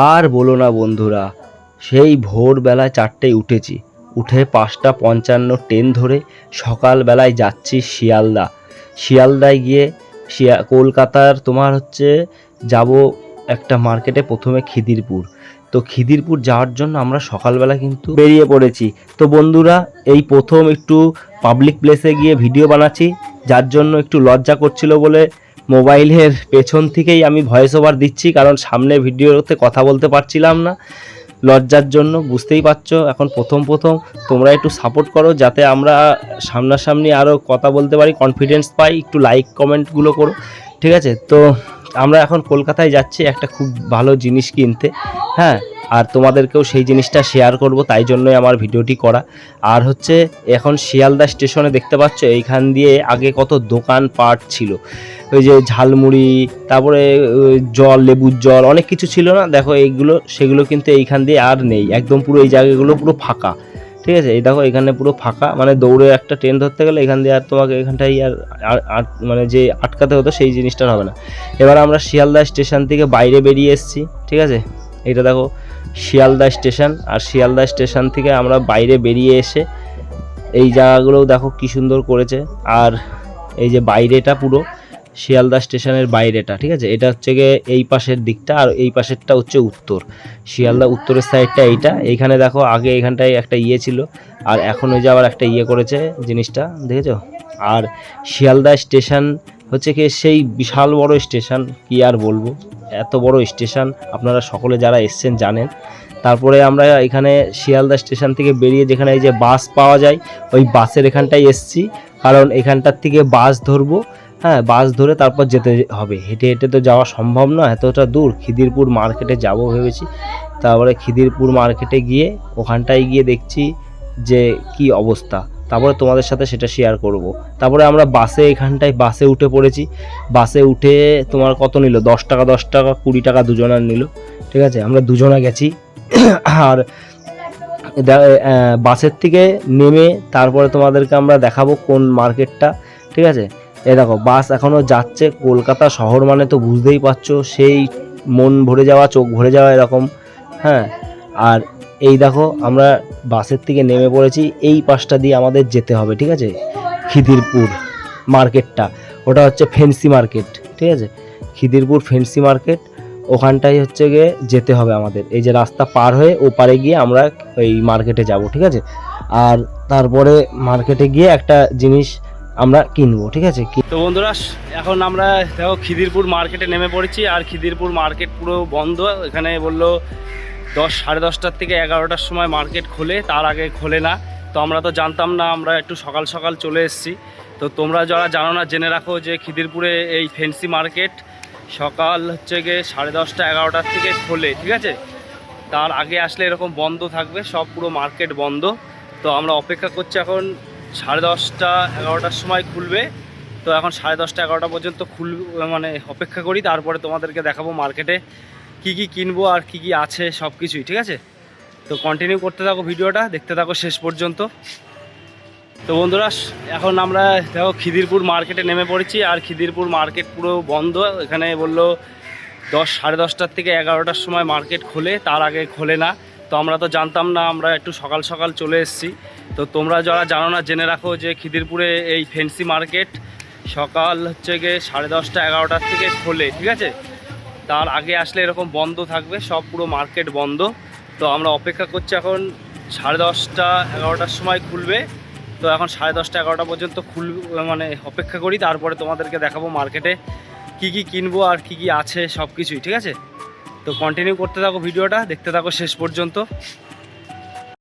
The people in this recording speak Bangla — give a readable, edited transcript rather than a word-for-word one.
আর বলো না বন্ধুরা, সেই ভোরবেলায় 4টেয় উঠেছি, উঠে 5টা 55 ট্রেন ধরে সকালবেলায় যাচ্ছি শিয়ালদায় গিয়ে কলকাতার তোমার হচ্ছে যাব একটা মার্কেটে, প্রথমে খিদিরপুর। তো খিদিরপুর যাওয়ার জন্য আমরা সকালবেলা কিন্তু বেরিয়ে পড়েছি। তো বন্ধুরা, এই প্রথম একটু পাবলিক প্লেসে গিয়ে ভিডিও বানাচ্ছি, যার জন্য একটু লজ্জা করছিল বলে মোবাইলের পেছন থেকেই আমি ভয়েস ওভার দিচ্ছি, কারণ সামনে ভিডিওতে কথা বলতে পারছিলাম না লজ্জার জন্য। বুঝতেই পারছো, এখন প্রথম তোমরা একটু সাপোর্ট করো যাতে আমরা সামনাসামনি আরও কথা বলতে পারি, কনফিডেন্স পাই। একটু লাইক কমেন্টগুলো করো, ঠিক আছে? তো আমরা এখন কলকাতায় যাচ্ছি একটা খুব ভালো জিনিস কিনতে, হ্যাঁ, আর তোমাদেরকেও সেই জিনিসটা শেয়ার করব, তাই জন্যই আমার ভিডিওটি করা। আর হচ্ছে এখন শিয়ালদা স্টেশনে দেখতে পাচ্ছ, এইখান দিয়ে আগে কত দোকান পাট ছিল, ওই যে ঝালমুড়ি, তারপরে জল, লেবুর জল, অনেক কিছু ছিল না, দেখো এইগুলো সেগুলো কিন্তু এইখান দিয়ে আর নেই, একদম পুরো এই জায়গাগুলো পুরো ফাঁকা, ঠিক আছে? এই দেখো এখানে পুরো ফাঁকা, মানে দৌড়ে একটা ট্রেন ধরতে গেলে এখান দিয়ে আর তোমাকে এখানটাই আর মানে যে আটকাতে হতো সেই জিনিসটা হবে না। এবার আমরা শিয়ালদা স্টেশন থেকে বাইরে বেরিয়ে এসেছি, ঠিক আছে? এটা দেখো শিয়ালদা স্টেশন, আর শিয়ালদা স্টেশন থেকে আমরা বাইরে বেরিয়ে এসে এই জায়গাগুলোও দেখো কি সুন্দর করেছে। আর এই যে বাইরেটা পুরো শিয়ালদা স্টেশনের বাইরেটা, ঠিক আছে? এটা হচ্ছে গিয়ে এই পাশের দিকটা, আর এই পাশেরটা হচ্ছে উত্তর, শিয়ালদা উত্তরের সাইডটা এইখানে দেখো আগে এখানটায় একটা ছিল, আর এখন ওই যে আবার একটা করেছে, জিনিসটা দেখেছো? আর শিয়ালদা স্টেশন হচ্ছে কি সেই বিশাল বড় স্টেশন, কি আর বলবো, এত বড় স্টেশন আপনারা সকলে যারা এসছেন জানেন। তারপরে আমরা এখানে শিয়ালদা স্টেশন থেকে বেরিয়ে যেখানে এই যে বাস পাওয়া যায়, ওই বাসের এখানটায় এসছি, কারণ এখানটার থেকে বাস ধরবো, হ্যাঁ, বাস ধরে তারপর যেতে হবে। হেঁটে হেঁটে তো যাওয়া সম্ভব না, এতটা দূর। খিদিরপুর মার্কেটে যাব ভেবেছি, তারপরে খিদিরপুর মার্কেটে গিয়ে ওখানটায় গিয়ে দেখছি যে কি অবস্থা, তারপরে তোমাদের সাথে সেটা শেয়ার করব। তারপরে আমরা এখানটায় বাসে উঠে পড়েছি। বাসে উঠে তোমার কত নিল, 10 টাকা 20 টাকা দুজনার নিল, ঠিক আছে? আমরা দুজনা গেছি। আর বাসের থেকে নেমে তারপরে তোমাদেরকে আমরা দেখাবো কোন মার্কেটটা, ঠিক আছে? এই দেখো বাস এখনও যাচ্ছে, কলকাতা শহর মানে তো বুঝতেই পারছো, সেই মন ভরে যাওয়া, চোখ ভরে যাওয়া এরকম, হ্যাঁ। আর এই দেখো আমরা বাসের থেকে নেমে পড়েছি, এই পাশটা দিয়ে আমাদের যেতে হবে, ঠিক আছে? খিদিরপুর মার্কেটটা, ওটা হচ্ছে ফেন্সি মার্কেট, ঠিক আছে? খিদিরপুর ফেন্সি মার্কেট, ওখানটাই হচ্ছে গিয়ে যেতে হবে আমাদের। এই যে রাস্তা পার হয়ে ওপারে গিয়ে আমরা ওই মার্কেটে যাব, ঠিক আছে? আর তারপরে মার্কেটে গিয়ে একটা জিনিস আমরা কিনবো, ঠিক আছে? তো বন্ধুরা, এখন আমরা দেখো খিদিরপুর মার্কেটে নেমে পড়েছি, আর খিদিরপুর মার্কেট পুরো বন্ধ। এখানে বললো 10 সাড়ে 10টার থেকে 11টার সময় মার্কেট খোলে, তার আগে খোলে না। তো আমরা তো জানতাম না, আমরা একটু সকাল সকাল চলে এসেছি। তো তোমরা যারা জানো না জেনে রাখো যে খিদিরপুরে এই ফেন্সি মার্কেট সকাল হচ্ছে গিয়ে 10:30 11টার থেকে খোলে, ঠিক আছে? তার আগে আসলে এরকম বন্ধ থাকবে, সব পুরো মার্কেট বন্ধ। তো আমরা অপেক্ষা করছি, এখন 10:30 11টার সময় খুলবে। তো এখন 10:30 11টা পর্যন্ত মানে অপেক্ষা করি, তারপরে তোমাদেরকে দেখাবো মার্কেটে কি কি কিনবো আর কি কি আছে সব কিছুই, ঠিক আছে? তো কন্টিনিউ করতে থাকো, ভিডিওটা দেখতে থাকো শেষ পর্যন্ত। তো বন্ধুরা, এখন আমরা দেখো খিদিরপুর মার্কেটে নেমে পড়েছি, আর খিদিরপুর মার্কেট পুরো বন্ধ। এখানে বললো 10 সাড়ে 10টার থেকে 11টার সময় মার্কেট খোলে, তার আগে খোলে না। তো আমরা তো জানতাম না, আমরা একটু সকাল সকাল চলে এসেছি। তো তোমরা যারা জানো না জেনে রাখো যে খিদিরপুরে এই ফেন্সি মার্কেট সকাল হচ্ছে গিয়ে 10:30 11টার থেকে খোলে, ঠিক আছে? তার আগে আসলে এরকম বন্ধ থাকবে, সব পুরো মার্কেট বন্ধ। তো আমরা অপেক্ষা করছি, এখন 10:30 11টার সময় খুলবে। তো এখন 10:30 11টা পর্যন্ত মানে অপেক্ষা করি, তারপরে তোমাদেরকে দেখাবো মার্কেটে কি কি কিনবো আর কি কি আছে সব কিছুই, ঠিক আছে? তো কন্টিনিউ করতে থাকো, ভিডিওটা দেখতে থাকো শেষ পর্যন্ত।